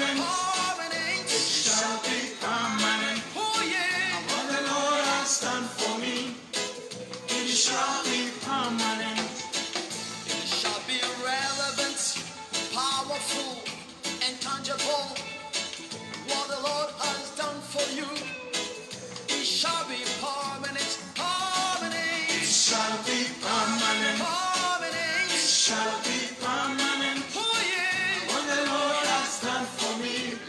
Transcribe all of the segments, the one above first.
permanent. It shall be permanent. Oh yeah. And what the Lord has done for me, it shall be permanent. It shall be relevant, powerful, and tangible. What the Lord has done for you, it shall be permanent, permanent. It shall be permanent. Permanent. It shall be permanent. Oh yeah. What the Lord has done for me,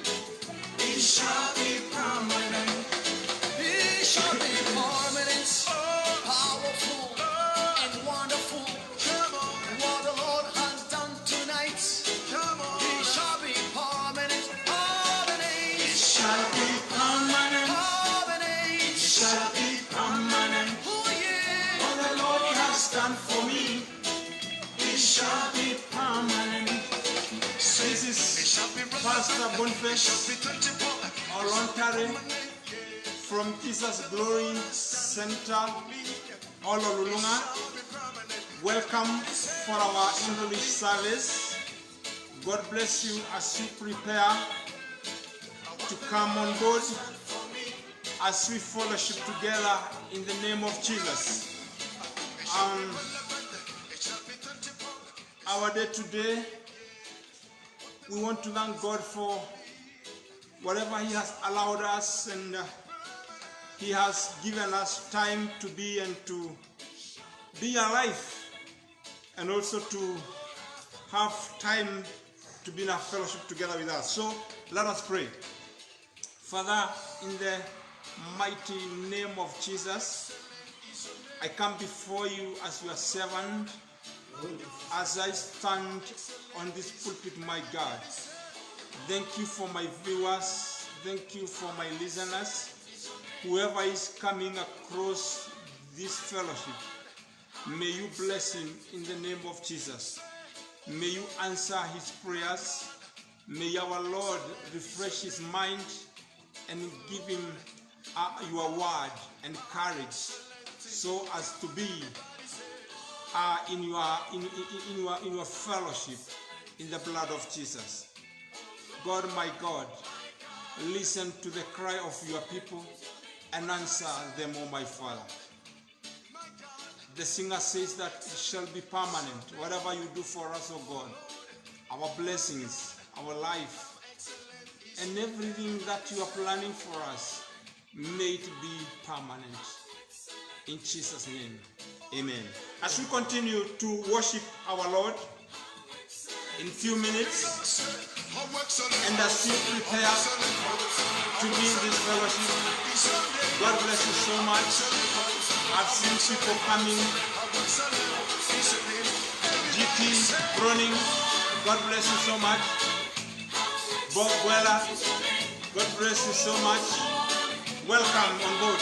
it shall be permanent. It shall be permanent, powerful, and wonderful. What the Lord has done tonight, it shall be permanent, permanent. It shall be permanent. Permanent. It shall be permanent. Oh yeah. What the Lord has done for me, it shall be permanent. This is Pastor Boniface Olontare from Jesus Glory Center, Ololulunga. Welcome for our English service. God bless you as you prepare to come on board as we fellowship together in the name of Jesus. Our day today, we want to thank God for whatever He has allowed us, and He has given us time to be and to be alive, and also to have time to be in a fellowship together with us. So let us pray. Father, in the mighty name of Jesus, I come before you as your servant, as I stand on this pulpit, my God. Thank you for my viewers. Thank you for my listeners. Whoever is coming across this fellowship, may you bless him in the name of Jesus. May you answer his prayers. May our Lord refresh his mind and give him your word and courage, so as to be in your fellowship in the blood of Jesus. God, my God, listen to the cry of your people and answer them, O my Father. The singer says that it shall be permanent. Whatever you do for us, O God, our blessings, our life, and everything that you are planning for us, may it be permanent. In Jesus' name, amen. As we continue to worship our Lord in few minutes, and as you prepare to be in this fellowship, God bless you so much. I've seen people coming. GT Groning, God bless you so much. Bob Weller, God bless you so much. Welcome on board.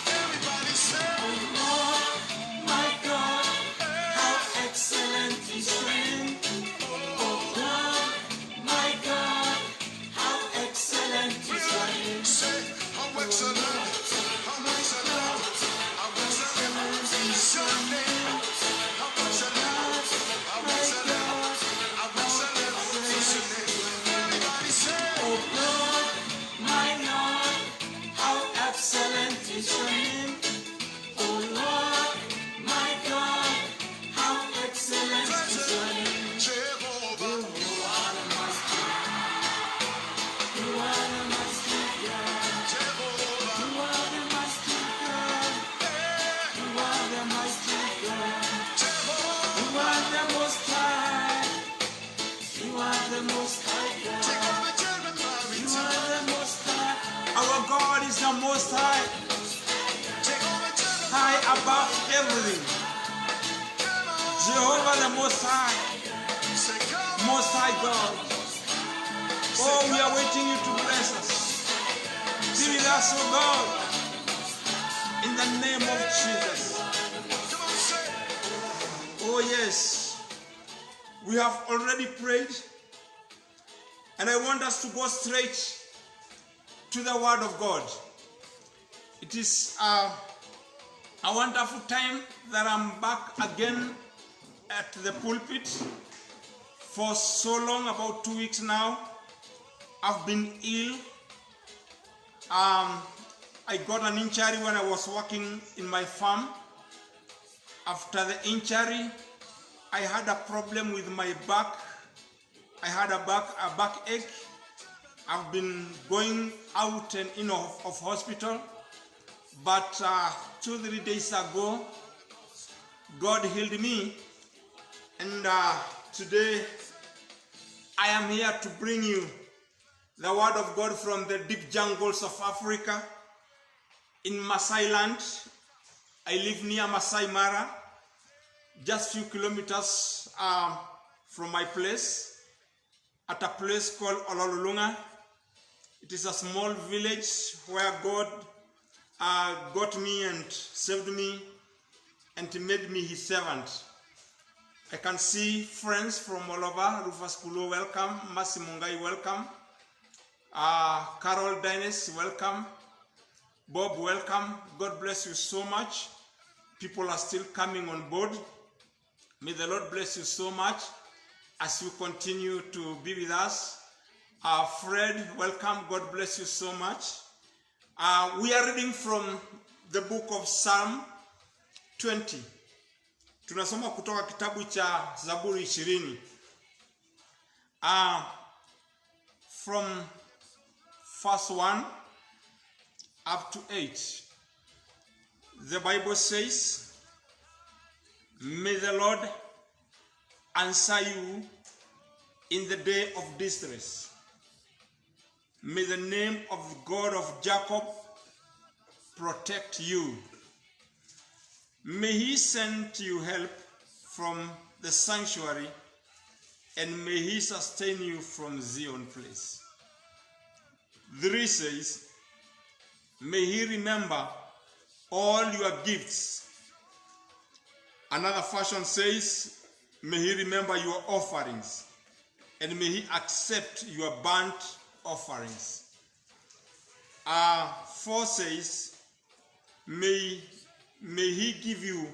Everybody say, oh my God, how excellent is your name. Oh God, my God, how excellent is your name. Say, how excellent, how excellent, how excellent is your name. How excellent, how excellent, how excellent is your name. Everybody say, oh God, my Lord, how excellent is your name. Oh Lord, my God, how excellent is your name. Jehovah, you are the master. You are the master God. Jehovah, you are the master God. You are the master God. Jehovah, you are the most high. You are the most high God. You are the most high. Our God is the Most High, high above everything. Jehovah the Most High, Most High God. Oh, we are waiting you to bless us. Be with us, oh God, in the name of Jesus. Oh yes, we have already prayed, and I want us to go straight to the Word of God. It is a wonderful time that I'm back again at the pulpit. For so long, about 2 weeks now, I've been ill. I got an injury when I was working in my farm. After the injury, I had a problem with my back. I had a backache. I've been going out and in of hospital. But 2-3 days ago, God healed me. And today, I am here to bring you the word of God from the deep jungles of Africa in Maasai land. I live near Masai Mara, just few kilometers from my place, at a place called Ololulunga. It is a small village where God got me and saved me and made me his servant. I can see friends from all over. Rufus Kulo, welcome. Masi Mungai, welcome. Carol Dines, welcome. Bob, welcome. God bless you so much. People are still coming on board. May the Lord bless you so much as you continue to be with us. Fred, welcome. God bless you so much. We are reading from the book of Psalm 20. Tunasoma kutoka kitabu cha Zaburi 20. From verse 1 up to 8. The Bible says, "May the Lord answer you in the day of distress. May the name of the God of Jacob protect you. May he send you help from the sanctuary, and may he sustain you from Zion place." 3 says, "May he remember all your gifts." Another version says, "May he remember your offerings, and may he accept your burnt offerings." 4 says, May he give you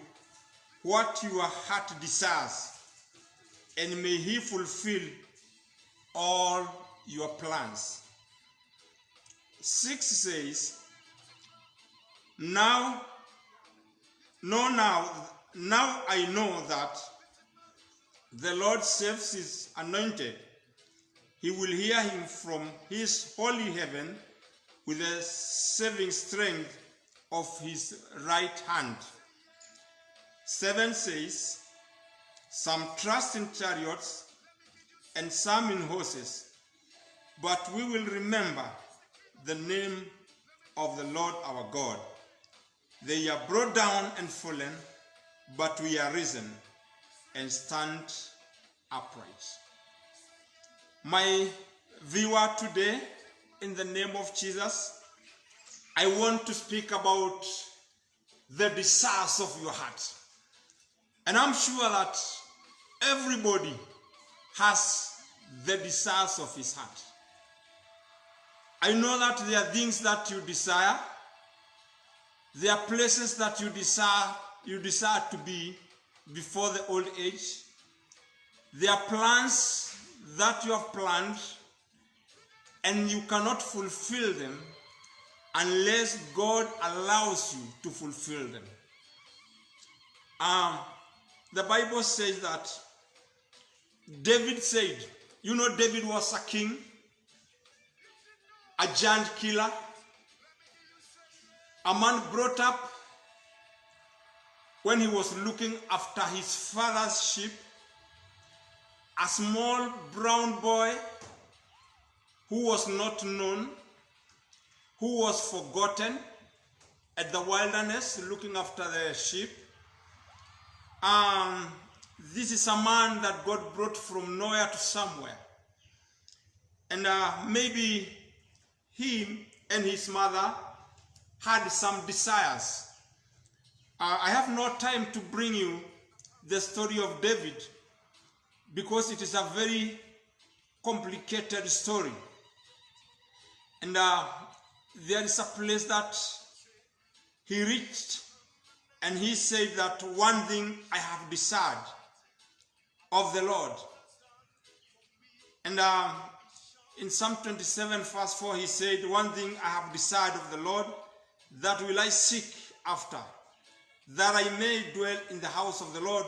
what your heart desires, and may he fulfill all your plans. 6 says, Now I know that the Lord saves his anointed. He will hear him from his holy heaven with the saving strength of his right hand. 7 says, "Some trust in chariots and some in horses, but we will remember the name of the Lord our God. They are brought down and fallen, but we are risen and stand upright." My viewer today, in the name of Jesus, I want to speak about the desires of your heart. And I'm sure that everybody has the desires of his heart. I know that there are things that you desire. There are places that you desire to be before the old age. There are plans that you have planned, and you cannot fulfill them unless God allows you to fulfill them. The Bible says that David said, David was a king, a giant killer, a man brought up when he was looking after his father's sheep, a small brown boy who was not known, who was forgotten at the wilderness looking after the sheep. This is a man that God brought from nowhere to somewhere. And maybe he and his mother had some desires. I have no time to bring you the story of David because it is a very complicated story. And there is a place that he reached, and he said that one thing I have desired of the Lord. And in Psalm 27 verse 4 he said, one thing I have desired of the Lord, that will I seek after, that I may dwell in the house of the Lord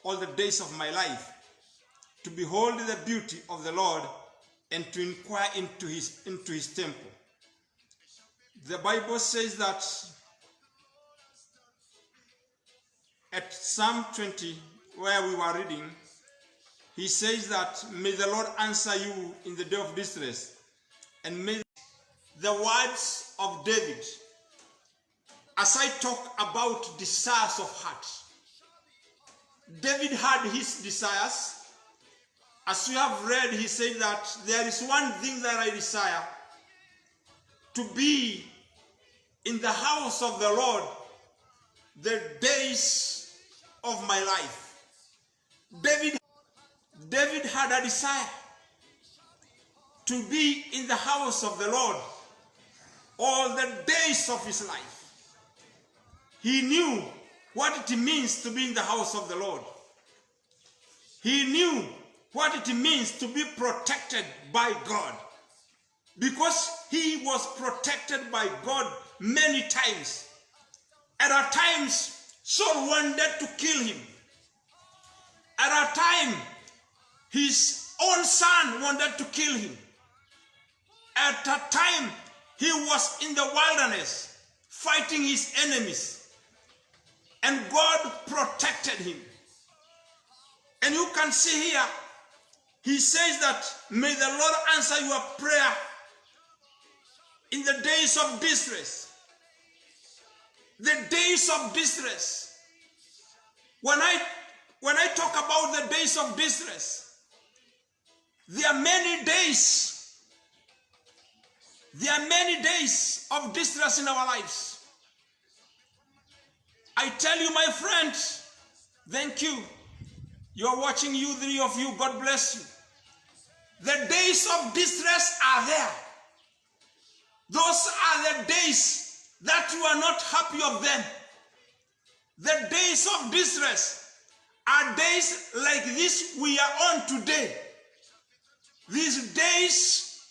all the days of my life, to behold the beauty of the Lord and to inquire into his temple. The Bible says that at Psalm 20, where we were reading, he says that may the Lord answer you in the day of distress, and may the words of David, as I talk about desires of heart, David had his desires. As we have read, he said that there is one thing that I desire, to be in the house of the Lord the days of my life. David had a desire to be in the house of the Lord all the days of his life. He knew what it means to be in the house of the Lord. He knew what it means to be protected by God, because he was protected by God many times. And at times, Saul wanted to kill him. At a time, his own son wanted to kill him. At a time, he was in the wilderness fighting his enemies, and God protected him. And you can see here, he says that may the Lord answer your prayer in the days of distress. The days of distress. When I talk about the days of distress, there are many days. There are many days of distress in our lives. I tell you, my friend, thank you. You're watching, you three of you, God bless you. The days of distress are there. Those are the days that you are not happy of them. The days of distress are days like this we are on today. These days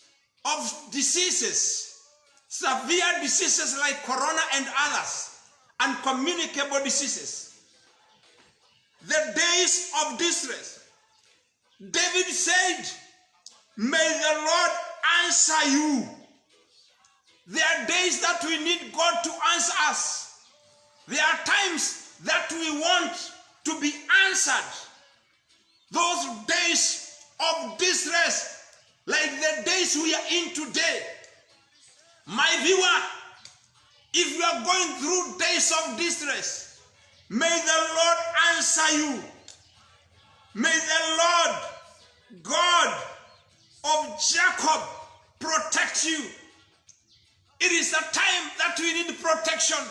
of diseases, severe diseases like corona and others, and communicable diseases. The days of distress. David said, may the Lord answer you. There are days that we need God to answer us. There are times that we want to be answered. Those days of distress, like the days we are in today. My viewer, if you are going through days of distress, may the Lord answer you. May the Lord, God of Jacob, protect you. It is a time that we need protection.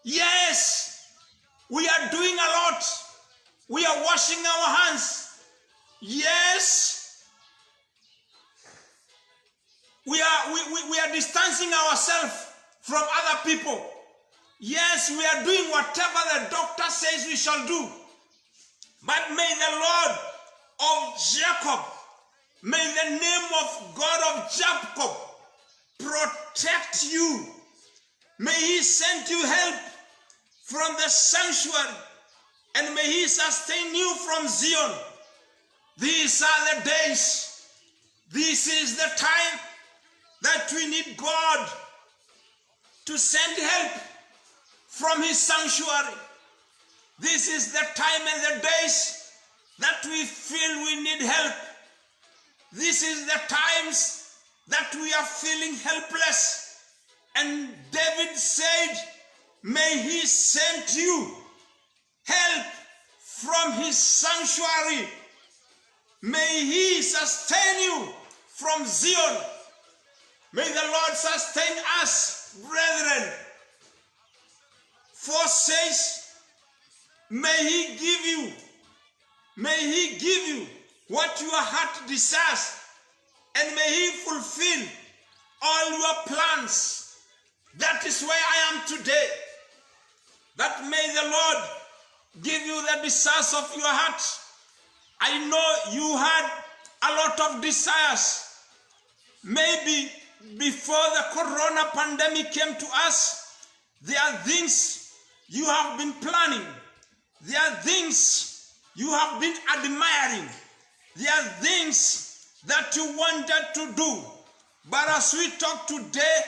Yes, we are doing a lot. We are washing our hands. Yes, we are distancing ourselves from other people. Yes, we are doing whatever the doctor says we shall do. But may the Lord of Jacob, may the name of God of Jacob protect you. May he send you help from the sanctuary, and may he sustain you from Zion. These are the days. This is the time that we need God to send help from his sanctuary. This is the time and the days that we feel we need help. This is the times that we are feeling helpless. And David said, may he send you help from his sanctuary. May he sustain you from Zion. May the Lord sustain us, brethren. For says, may he give you what your heart desires, and may he fulfill all your plans. That is where I am today. That may the Lord give you the desires of your heart. I know you had a lot of desires. Maybe before the corona pandemic came to us, there are things you have been planning. There are things you have been admiring. There are things that you wanted to do. But as we talk today,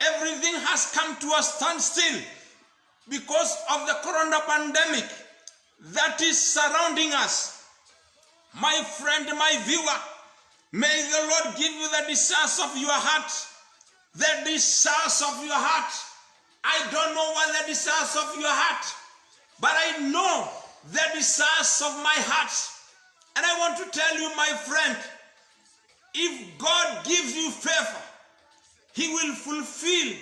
everything has come to a standstill because of the corona pandemic that is surrounding us. My friend, my viewer, may the Lord give you the desires of your heart. The desires of your heart. I don't know what the desires of your heart, but I know the desires of my heart. And I want to tell you, my friend, if God gives you favor, He will fulfill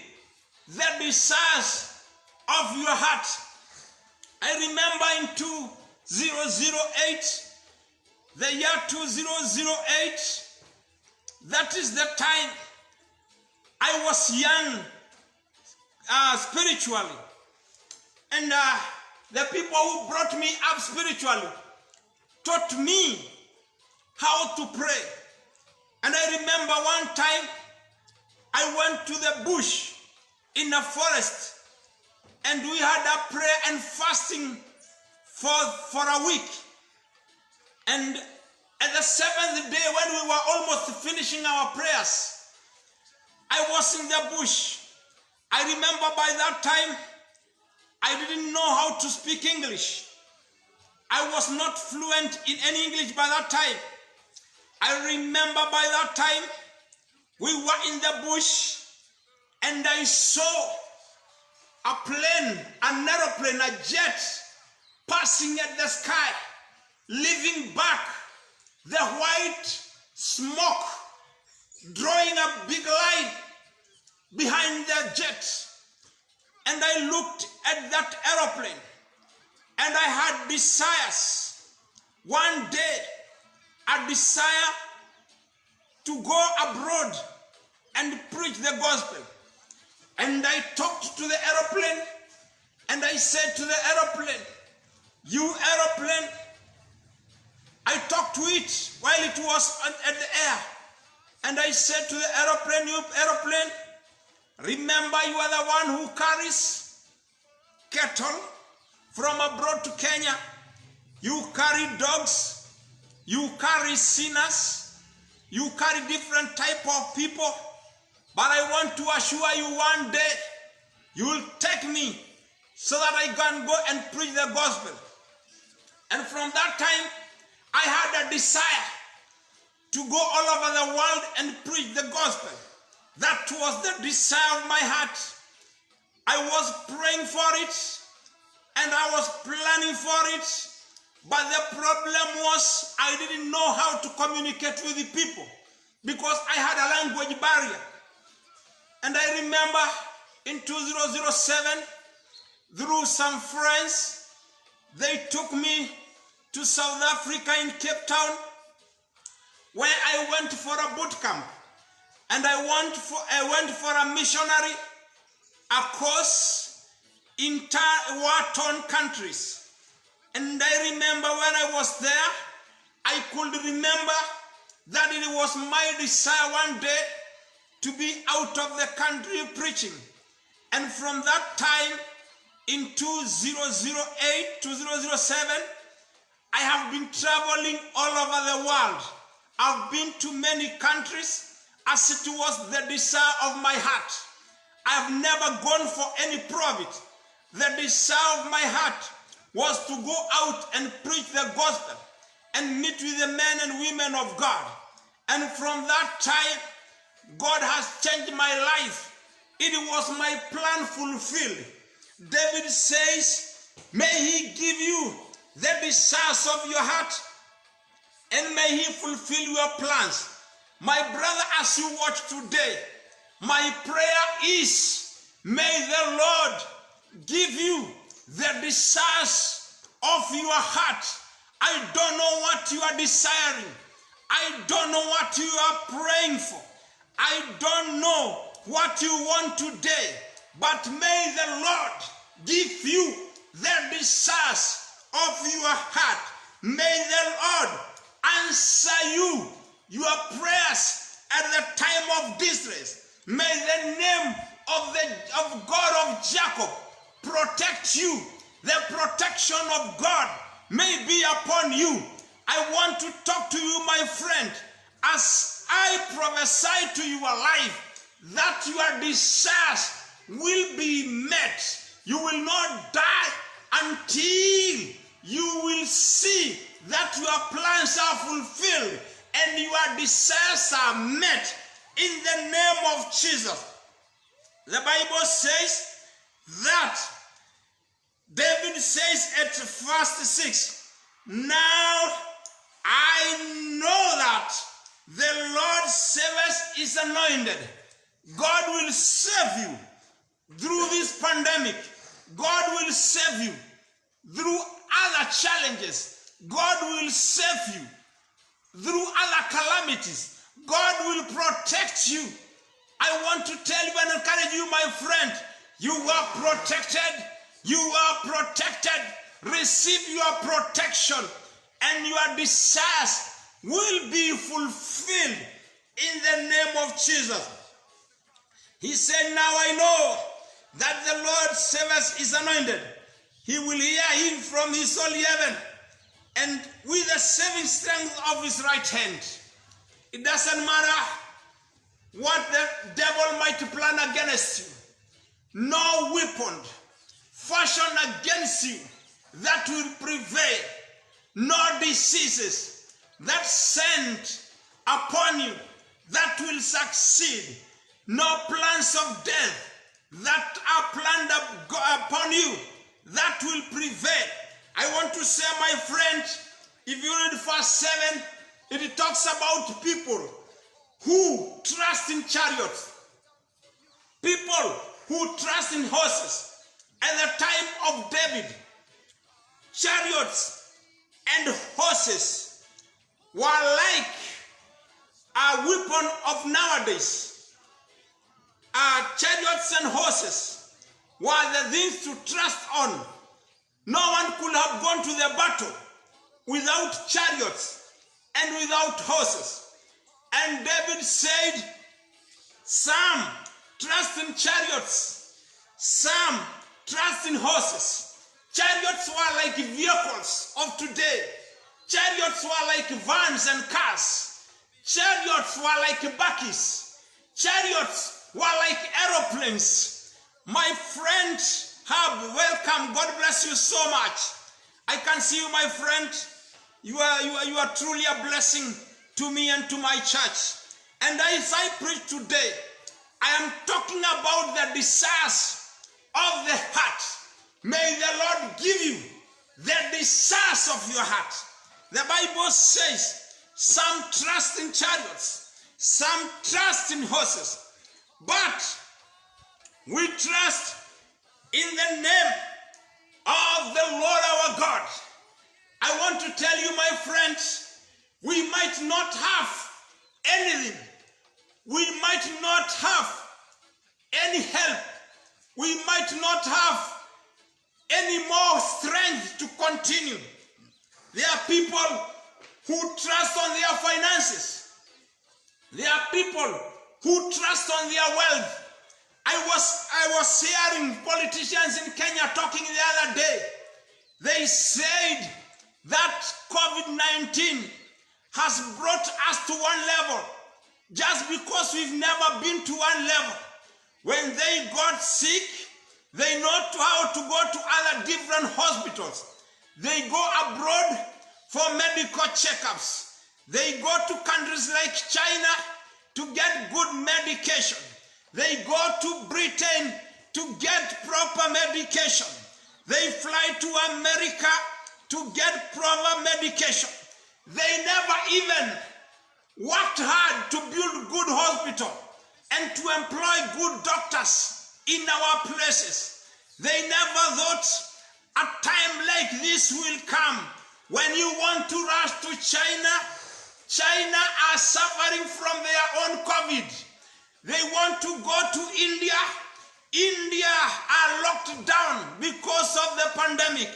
the desires of your heart. I remember in 2008, the year 2008, that is the time I was young spiritually. And the people who brought me up spiritually taught me how to pray. And I remember one time I went to the bush in the forest, and we had a prayer and fasting for a week. And at the seventh day, when we were almost finishing our prayers, I was in the bush. I remember by that time, I didn't know how to speak English. I was not fluent in any English by that time. I remember by that time, we were in the bush, and I saw a plane, an aeroplane, a jet passing at the sky, leaving back the white smoke, drawing a big line behind the jet. And I looked at that aeroplane, and I had desires. One day, a desire to go abroad and preach the gospel. And I talked to the aeroplane, and I said to the aeroplane, "You aeroplane," I talked to it while it was at the air. And I said to the aeroplane, "You aeroplane, remember you are the one who carries cattle from abroad to Kenya. You carry dogs, you carry sinners, you carry different type of people. But I want to assure you, one day you will take me so that I can go and preach the gospel." And from that time, I had a desire to go all over the world and preach the gospel. That was the desire of my heart. I was praying for it, and I was planning for it. But the problem was I didn't know how to communicate with the people because I had a language barrier. And I remember in 2007, through some friends, they took me to South Africa in Cape Town, where I went for a boot camp. And I went for a missionary, a course in war-torn countries. And I remember when I was there, I could remember that it was my desire one day to be out of the country preaching. And from that time, in 2008, 2007, I have been traveling all over the world. I've been to many countries as it was the desire of my heart. I've never gone for any profit. The desire of my heart was to go out and preach the gospel and meet with the men and women of God. And from that time, God has changed my life. It was my plan fulfilled. David says, "May He give you the desires of your heart, and may He fulfill your plans." My brother, as you watch today, my prayer is, may the Lord give you the desires of your heart. I don't know what you are desiring. I don't know what you are praying for. I don't know what you want today, but may the Lord give you the desires of your heart. May the Lord answer you, your prayers at the time of distress. May the name of God of Jacob protect you. The protection of God may be upon you. I want to talk to you, my friend, as I prophesy to your life that your desires will be met. You will not die until you will see that your plans are fulfilled and your desires are met in the name of Jesus. The Bible says that David says at verse 6, now I know that the Lord's service is anointed. God will save you through this pandemic. God will save you through other challenges. God will save you through other calamities. God will protect you. I want to tell you and encourage you, my friend, you are protected. You are protected. Receive your protection and your desires will be fulfilled in the name of Jesus. He said, now I know that the Lord's service is anointed. He will hear him from his holy heaven and with the saving strength of his right hand. It doesn't matter what the devil might plan against you. No weapon fashioned against you that will prevail. No diseases that sent upon you that will succeed. No plans of death that are planned upon you that will prevail. I want to say, my friend, if you read verse 7, it talks about people who trust in chariots, people who trust in horses. At the time of David, chariots and horses were like a weapon of nowadays. Chariots and horses were the things to trust on. No one could have gone to the battle without chariots and without horses. And David said, some trust in chariots, some trust in horses. Chariots were like vehicles of today. Chariots were like vans and cars. Chariots were like bakkies. Chariots were like aeroplanes. My friend, welcome. God bless you so much. I can see you, my friend. You are truly a blessing to me and to my church. And as I preach today, I am talking about the desires of the heart. May the Lord give you the desires of your heart. The Bible says some trust in chariots, some trust in horses, but we trust in the name of the Lord our God. I want to tell you, my friends, we might not have anything. We might not have any help. We might not have any more strength to continue. There are people who trust on their finances. There are people who trust on their wealth. I was hearing politicians in Kenya talking the other day. They said that COVID-19 has brought us to one level just because we've never been to one level. When they got sick, they know how to go to other different hospitals. They go abroad for medical checkups. They go to countries like China to get good medication. They go to Britain to get proper medication. They fly to America to get proper medication. They never even worked hard to build good hospital and to employ good doctors in our places. They never thought a time like this will come when you want to rush to China. China are suffering from their own COVID. They want to go to India. India are locked down because of the pandemic.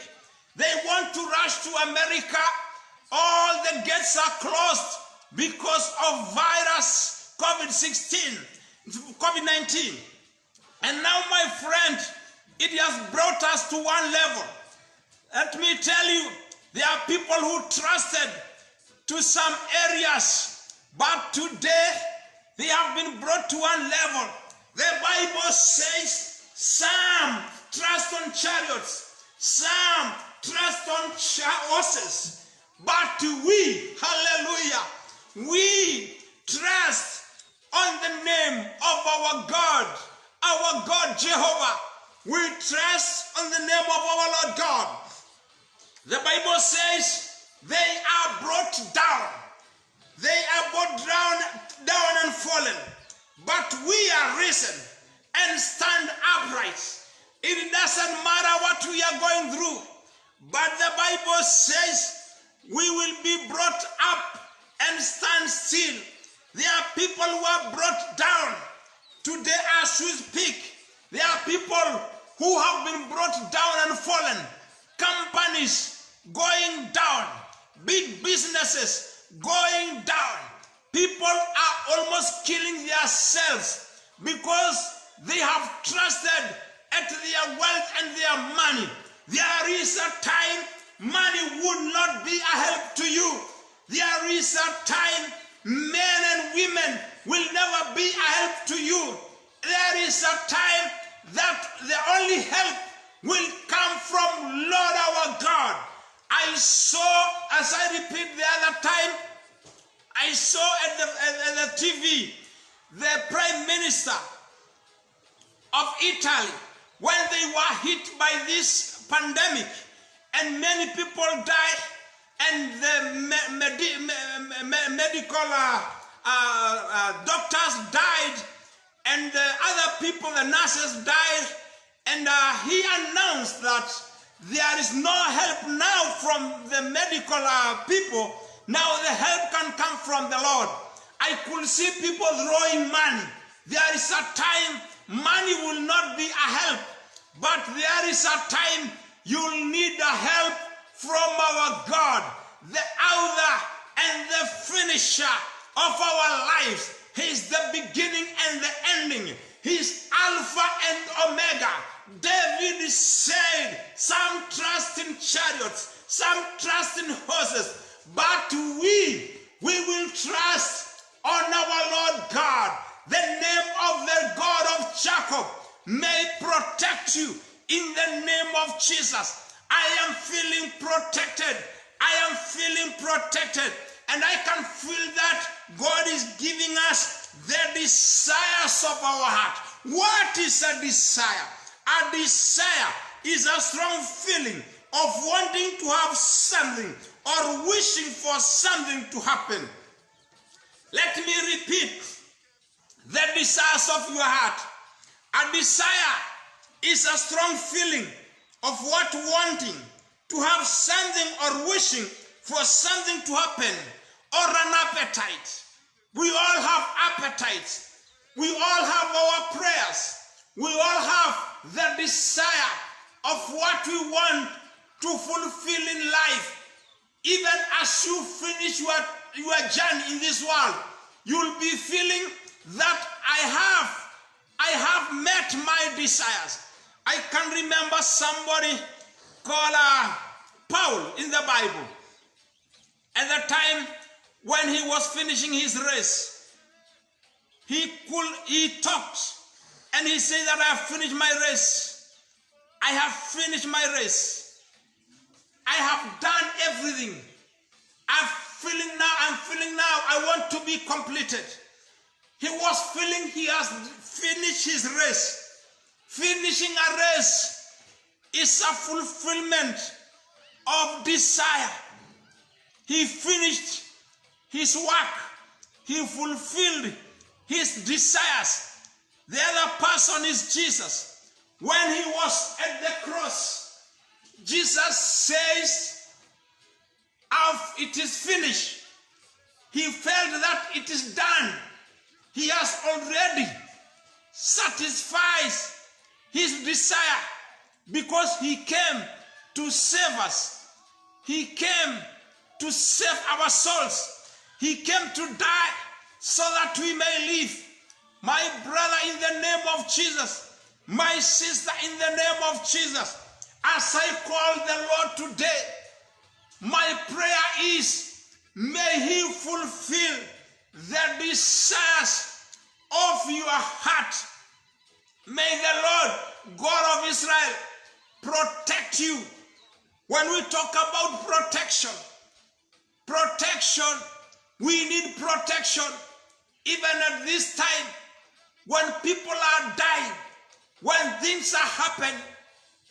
They want to rush to America. All the gates are closed because of virus COVID-19. And now, my friend, it has brought us to one level. Let me tell you, there are people who trusted to some areas, but today they have been brought to one level. The Bible says some trust on chariots, some trust on horses, but we, hallelujah, we trust on the name of our God Jehovah. We trust on the name of our Lord God. The Bible says they are brought down. They are brought down and fallen. But we are risen and stand upright. It doesn't matter what we are going through. But the Bible says we will be brought up and stand still. There are people who are brought down. Today as we speak, there are people who have been brought down and fallen. Companies going down. Big businesses going down. People are almost killing themselves because they have trusted at their wealth and their money. There is a time money would not be a help to you. There is a time men and women will never be a help to you. There is a time that the only help will come from Lord our God. I saw, as I repeat the other time, I saw at the TV the Prime Minister of Italy when they were hit by this pandemic and many people died and the medical doctors died and the other people, the nurses died, and he announced that there is no help now from the medical people. Now the help can come from the Lord. I could see people throwing money. There is a time money will not be a help, but there is a time you'll need a help from our God, the author and the finisher of our lives. He's the beginning and the ending. He's Alpha and Omega. David said, some trust in chariots, some trust in horses, but we will trust on our Lord God. The name of the God of Jacob may protect you in the name of Jesus. I am feeling protected. I am feeling protected. And I can feel that God is giving us the desires of our heart. What is a desire? A desire is a strong feeling of wanting to have something or wishing for something to happen. Let me repeat the desires of your heart. A desire is a strong feeling of wanting to have something or wishing for something to happen, or an appetite. We all have appetites. We all have our prayers. We all have the desire of what we want to fulfill in life. Even as you finish your journey in this world, you'll be feeling that I have met my desires. I can remember somebody called Paul in the Bible. At the time when he was finishing his race, he talked and he said that I have finished my race. I have finished my race. I have done everything. I'm feeling now I want to be completed. He was feeling he has finished his race. Finishing a race is a fulfillment of desire. He finished his work. He fulfilled his desires. The other person is Jesus. When he was at the cross, Jesus says, it is finished. He felt that it is done. He has already satisfied his desire because he came to save us. He came to save our souls. He came to die so that we may live. My brother, in the name of Jesus, my sister, in the name of Jesus, as I call the Lord today, my prayer is, may he fulfill the desires of your heart. May the Lord God of Israel protect you. When we talk about protection, we need protection even at this time when people are dying, when things are happening.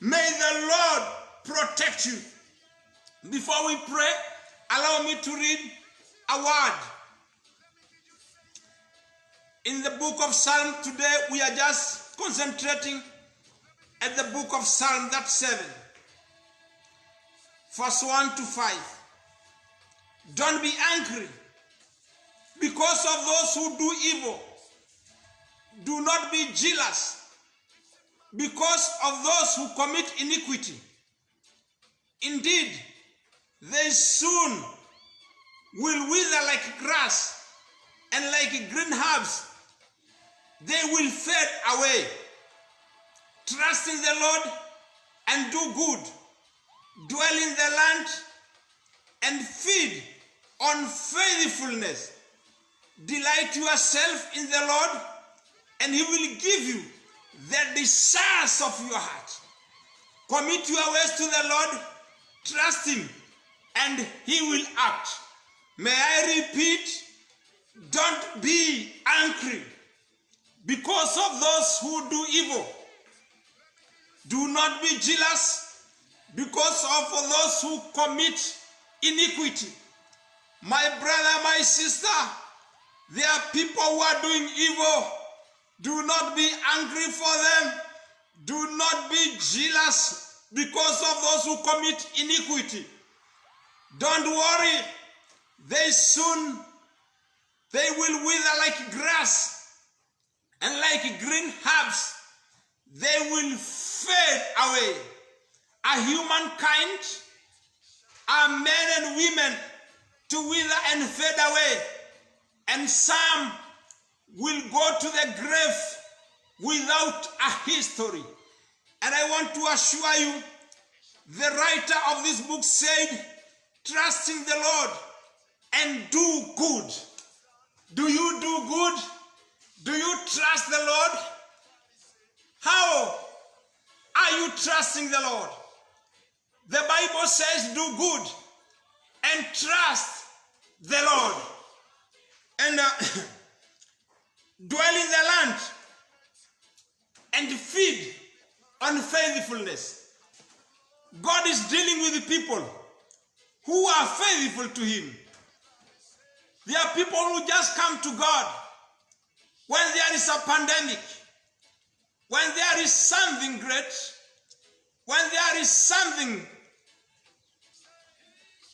May the Lord protect you. Before we pray, allow me to read a word. In the book of Psalm today, we are just concentrating at the book of Psalm, that's 7, verse 1 to 5. Don't be angry because of those who do evil. Do not be jealous because of those who commit iniquity. Indeed, they soon will wither like grass, and like green herbs, they will fade away. Trust in the Lord and do good. Dwell in the land and feed on faithfulness. Delight yourself in the Lord, and he will give you the desires of your heart. Commit your ways to the Lord, trust him, and he will act. May I repeat, don't be angry because of those who do evil. Do not be jealous because of those who commit iniquity. My brother, my sister, there are people who are doing evil. Do not be angry for them. Do not be jealous because of those who commit iniquity. Don't worry. They will wither like grass, and like green herbs, they will fade away. Are humankind, are men and women to wither and fade away, and some will go to the grave without a history. And I want to assure you, the writer of this book said, trust in the Lord and do good. Do you do good? Do you trust the Lord? How are you trusting the Lord? The Bible says do good and trust the Lord. And dwell in the land and feed on faithfulness. God is dealing with people who are faithful to him. There are people who just come to God when there is a pandemic, when there is something great, when there is something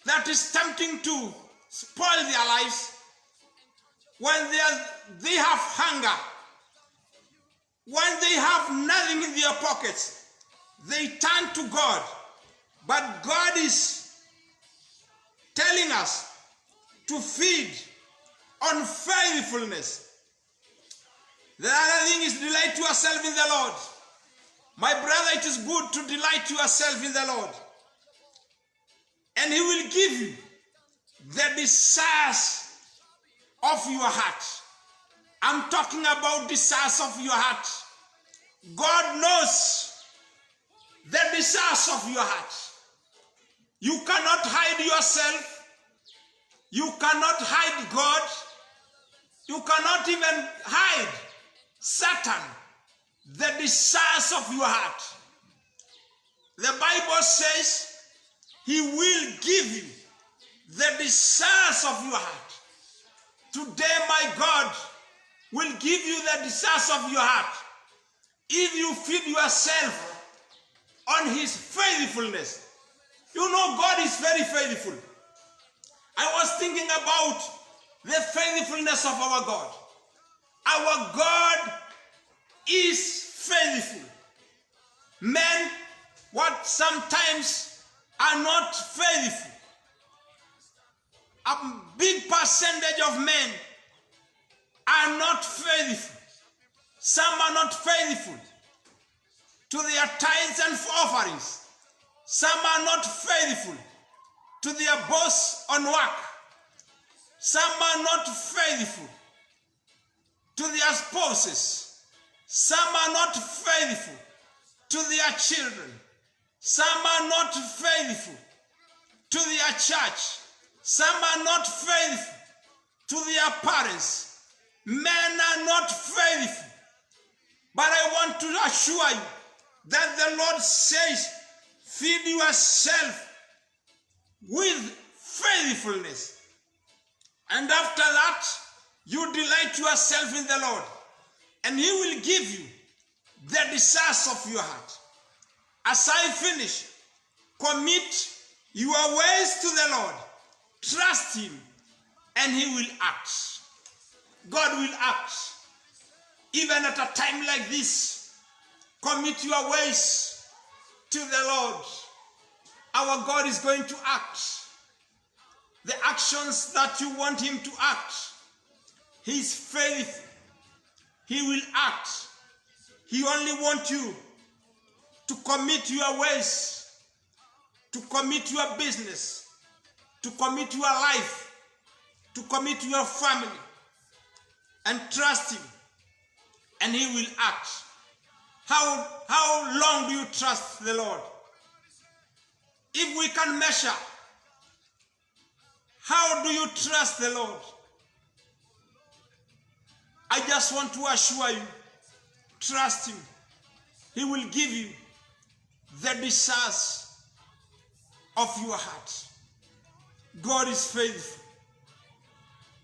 that is tempting to spoil their lives, when they have hunger, when they have nothing in their pockets, they turn to God. But God is telling us to feed on faithfulness. The other thing is delight yourself in the Lord. My brother, it is good to delight yourself in the Lord. And he will give you the desires of your heart. I'm talking about desires of your heart. God knows the desires of your heart. You cannot hide yourself. You cannot hide God. You cannot even hide Satan, the desires of your heart. The Bible says he will give you the desires of your heart. Today, my God will give you the desires of your heart if you feed yourself on his faithfulness. You know, God is very faithful. I was thinking about the faithfulness of our God. Our God is faithful. Men, what sometimes are not faithful. A big percentage of men are not faithful. Some are not faithful to their tithes and offerings. Some are not faithful to their boss on work. Some are not faithful to their spouses. Some are not faithful to their children. Some are not faithful to their church. Some are not faithful to their parents. Men are not faithful. But I want to assure you that the Lord says, feed yourself with faithfulness. And after that, you delight yourself in the Lord. And He will give you the desires of your heart. As I finish, commit your ways to the Lord. Trust Him and He will act. God will act. Even at a time like this, commit your ways to the Lord. Our God is going to act. The actions that you want Him to act, He is faithful. He will act. He only wants you to commit your ways, to commit your business, to commit your life, to commit your family, and trust Him, and He will act. How long do you trust the Lord? If we can measure, how do you trust the Lord? I just want to assure you, trust Him. He will give you the desires of your heart. God is faithful.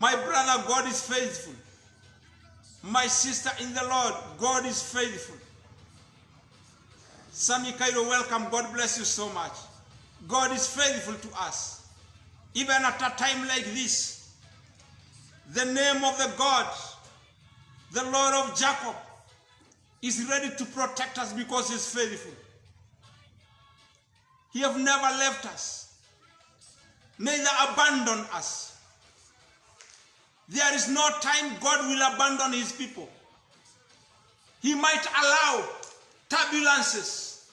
My brother, God is faithful. My sister in the Lord, God is faithful. Sami Cairo, welcome. God bless you so much. God is faithful to us. Even at a time like this, the name of the God, the Lord of Jacob, is ready to protect us because He is faithful. He has never left us, neither abandoned us. There is no time God will abandon His people. He might allow turbulences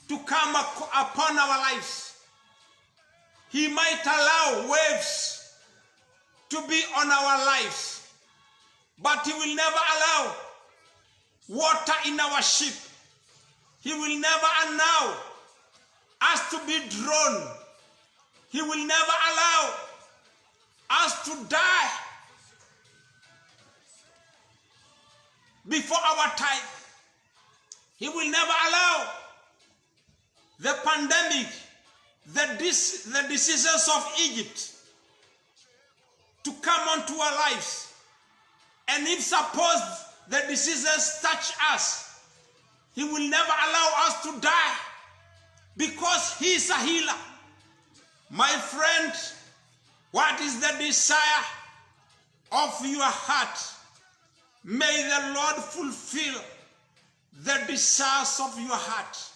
to come upon our lives. He might allow waves to be on our lives, but He will never allow water in our ship. He will never allow us to be drawn. He will never allow us to die before our time. He will never allow the pandemic, the diseases of Egypt to come onto our lives. And if suppose the diseases touch us, He will never allow us to die because He is a healer. My friend, what is the desire of your heart? May the Lord fulfill the desires of your heart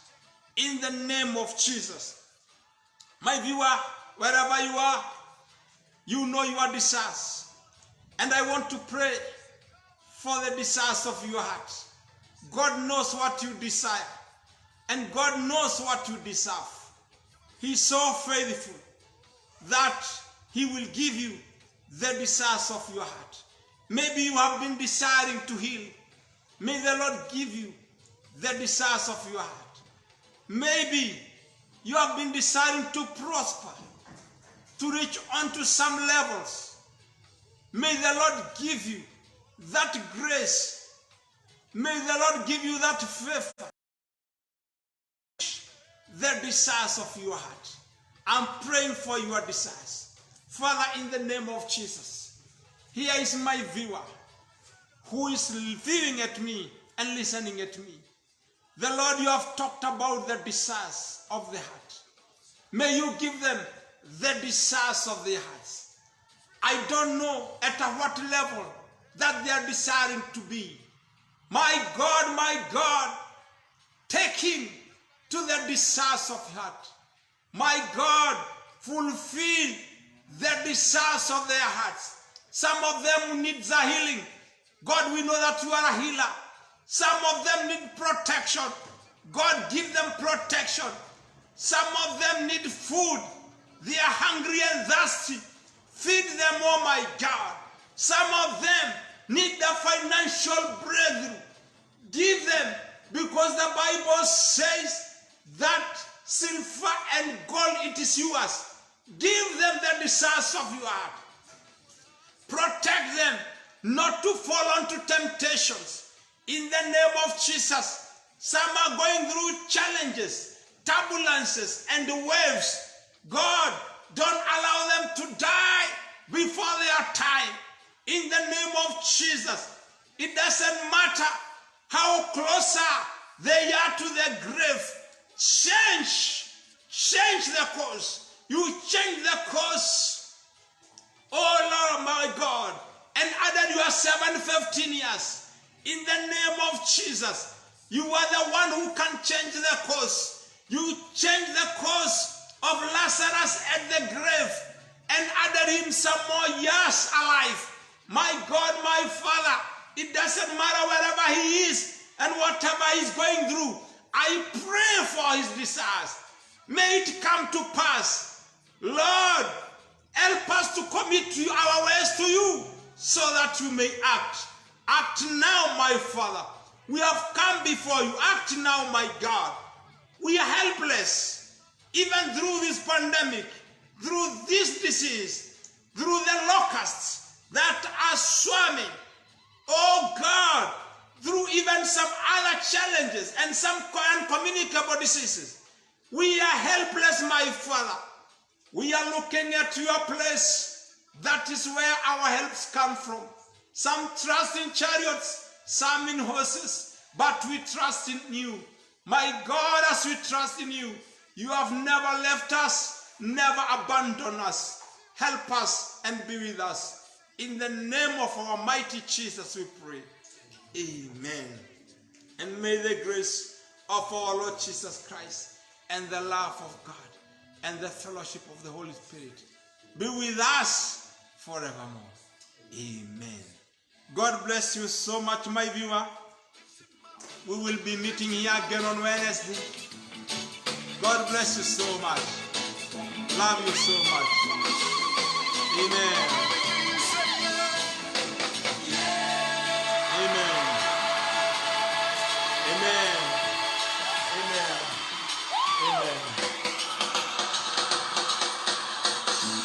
in the name of Jesus. My viewer, wherever you are, you know your desires. And I want to pray for the desires of your heart. God knows what you desire, and God knows what you deserve. He is so faithful that He will give you the desires of your heart. Maybe you have been desiring to heal. May the Lord give you the desires of your heart. Maybe you have been desiring to prosper, to reach onto some levels. May the Lord give you that grace. May the Lord give you that favor. The desires of your heart. I'm praying for your desires. Father, in the name of Jesus, here is my viewer who is viewing at me and listening at me. The Lord, you have talked about the desires of the heart. May you give them the desires of their hearts. I don't know at what level that they are desiring to be. My God, take him to the desires of heart. My God, fulfill the desires of their hearts. Some of them need the healing. God, we know that you are a healer. Some of them need protection. God, give them protection. Some of them need food. They are hungry and thirsty. Feed them, oh my God. Some of them need the financial breakthrough. Give them, because the Bible says that silver and gold, it is yours. Give them the desires of your heart. Protect them not to fall into temptations. In the name of Jesus, some are going through challenges, turbulences, and waves. God, don't allow them to die before their time. In the name of Jesus, it doesn't matter how closer they are to the grave. Change the course. You change the course. Oh Lord, my God, and added your 15 years. In the name of Jesus, you are the one who can change the course. You change the course of Lazarus at the grave and added him some more years alive. My God, my Father, it doesn't matter wherever he is and whatever he's going through. I pray for his desires. May it come to pass. Lord, help us to commit our ways to you so that you may act. Act now, my Father. We have come before you. Act now, my God. We are helpless. Even through this pandemic, through this disease, through the locusts that are swarming. Oh God, through even some other challenges and some uncommunicable diseases. We are helpless, my Father. We are looking at your place. That is where our helps come from. Some trust in chariots, some in horses, but we trust in you. My God, as we trust in you, you have never left us, never abandoned us. Help us and be with us. In the name of our mighty Jesus we pray. Amen. And may the grace of our Lord Jesus Christ and the love of God and the fellowship of the Holy Spirit be with us forevermore. Amen. God bless you so much, my viewer. We will be meeting here again on Wednesday. God bless you so much. Love you so much. Amen. Amen. Amen.